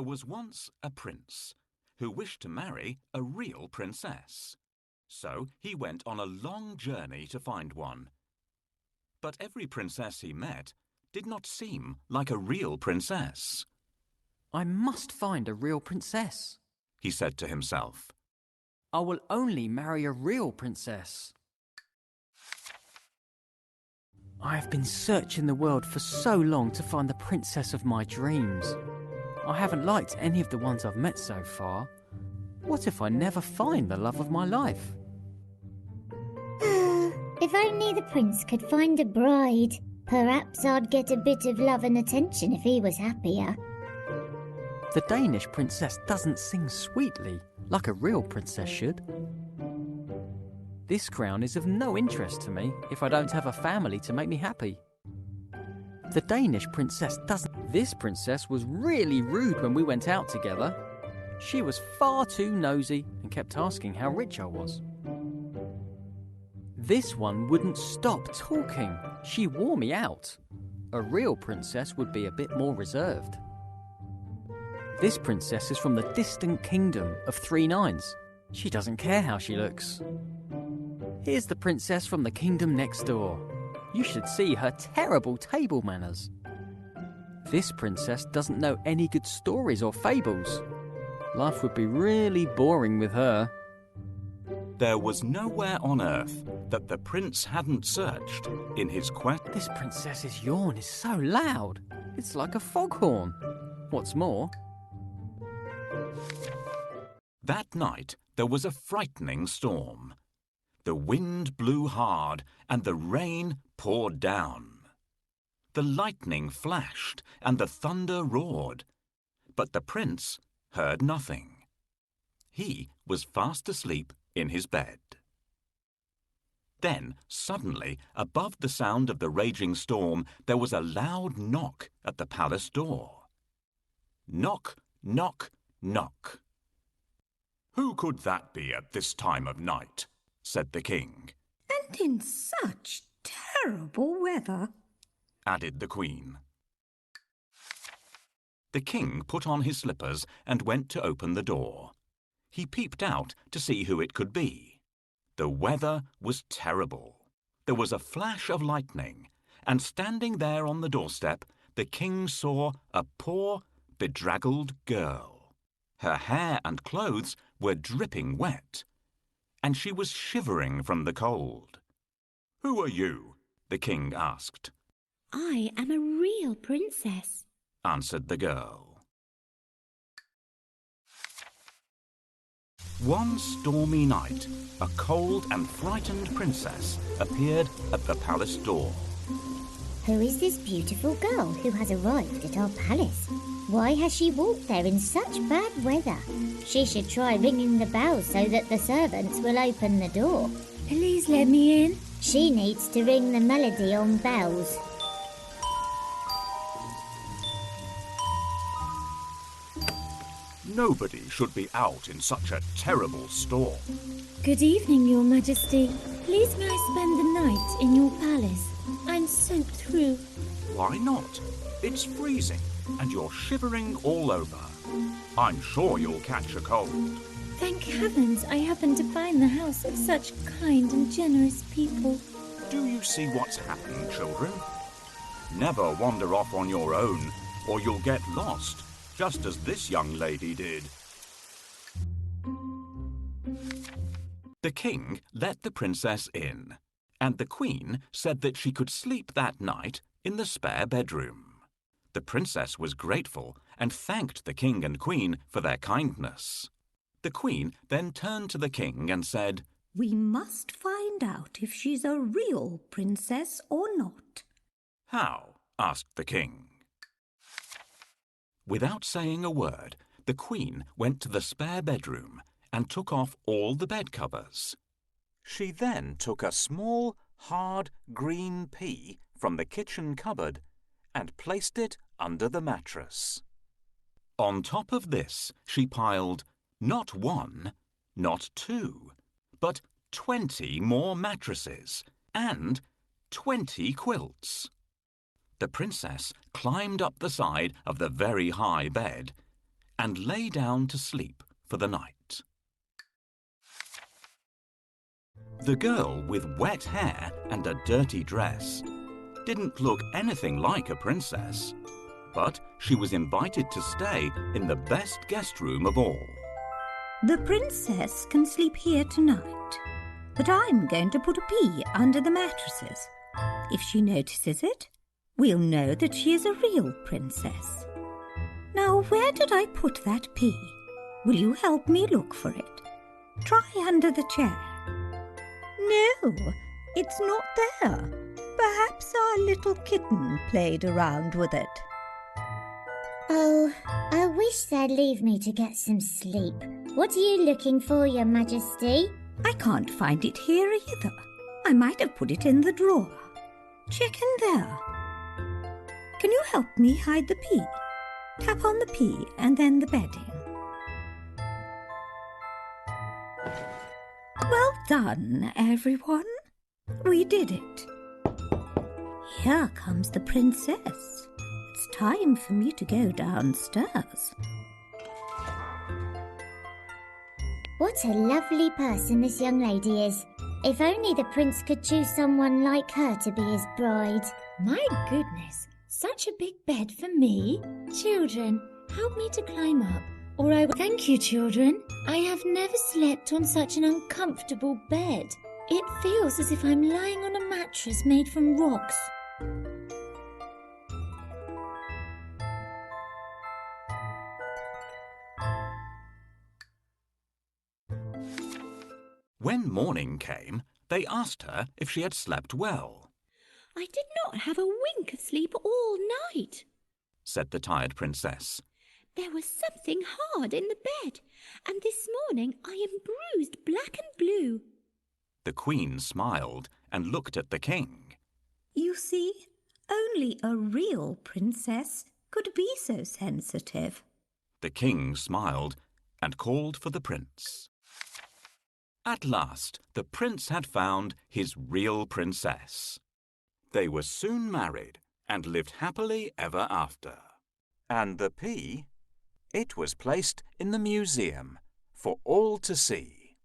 was once a prince who wished to marry a real princess. So he went on a long journey to find one. But every princess he met did not seem like a real princess. I must find a real princess, he said to himself. I will only marry a real princess. I have been searching the world for so long to find the princess of my dreams. I haven't liked any of the ones I've met so far. What if I never find the love of my life? If only the prince could find a bride. Perhaps I'd get a bit of love and attention if he was happier. The Danish princess doesn't sing sweetly, like a real princess should. This crown is of no interest to me if I don't have a family to make me happy. The Danish princess doesn't... This princess was really rude when we went out together. She was far too nosy and kept asking how rich I was. This one wouldn't stop talking. She wore me out. A real princess would be a bit more reserved. This princess is from the distant kingdom of 3 Nines. She doesn't care how she looks. Here's the princess from the kingdom next door. You should see her terrible table manners. This princess doesn't know any good stories or fables. Life would be really boring with her. There was nowhere on earth that the prince hadn't searched in his quest. This princess's yawn is so loud. It's like a foghorn. What's more... That night there was a frightening storm. The wind blew hard and the rain poured down. The lightning flashed and the thunder roared. But the prince heard nothing. He was fast asleep in his bed. Then, suddenly, above the sound of the raging storm, there was a loud knock at the palace door. Knock, knock, knock. "Who could that be at this time of night?" said the king. "And in such terrible weather," added the queen. The king put on his slippers and went to open the door. He peeped out to see who it could be. The weather was terrible. There was a flash of lightning, and standing there on the doorstep, the king saw a poor, bedraggled girl. Her hair and clothes were dripping wet, and she was shivering from the cold. "Who are you?" the king asked. I am a real princess, answered the girl. One stormy night, a cold and frightened princess appeared at the palace door. Who is this beautiful girl who has arrived at our palace? Why has she walked there in such bad weather? She should try ringing the bell so that the servants will open the door. "Please let me in." She needs to ring the melody on bells. Nobody should be out in such a terrible storm. "Good evening, Your Majesty. Please may I spend the night in your palace? I'm soaked through." Why not? It's freezing and you're shivering all over. I'm sure you'll catch a cold. "Thank heavens I happened to find the house of such kind and generous people." Do you see what's happened, children? Never wander off on your own or you'll get lost, just as this young lady did. The king let the princess in, and the queen said that she could sleep that night in the spare bedroom. The princess was grateful and thanked the king and queen for their kindness. The queen then turned to the king and said, "We must find out if she's a real princess or not." "How?" asked the king. Without saying a word, the queen went to the spare bedroom and took off all the bed covers. She then took a small, hard green pea from the kitchen cupboard and placed it under the mattress. On top of this, she piled not 1, not 2, but 20 more mattresses and 20 quilts. The princess climbed up the side of the very high bed and lay down to sleep for the night. The girl with wet hair and a dirty dress didn't look anything like a princess, but she was invited to stay in the best guest room of all. The princess can sleep here tonight, but I'm going to put a pea under the mattresses. If she notices it, we'll know that she is a real princess. Now, where did I put that pea? Will you help me look for it? Try under the chair. No, it's not there. Perhaps our little kitten played around with it. Oh, I wish they'd leave me to get some sleep. What are you looking for, Your Majesty? I can't find it here either. I might have put it in the drawer. Check in there. Can you help me hide the pea? Tap on the pea and then the bedding. Well done, everyone. We did it. Here comes the princess. It's time for me to go downstairs. What a lovely person this young lady is. If only the prince could choose someone like her to be his bride. My goodness, such a big bed for me. Children, help me to climb up, or I will... Thank you, children. I have never slept on such an uncomfortable bed. It feels as if I'm lying on a mattress made from rocks. When morning came, they asked her if she had slept well, I did not have a wink of sleep all night. said the tired princess. There was something hard in the bed, and this morning I am bruised black and blue. The queen smiled and looked at the king. You see, only a real princess could be so sensitive. The king smiled and called for the prince. At last, the prince had found his real princess. They were soon married and lived happily ever after. And the pea, it was placed in the museum for all to see.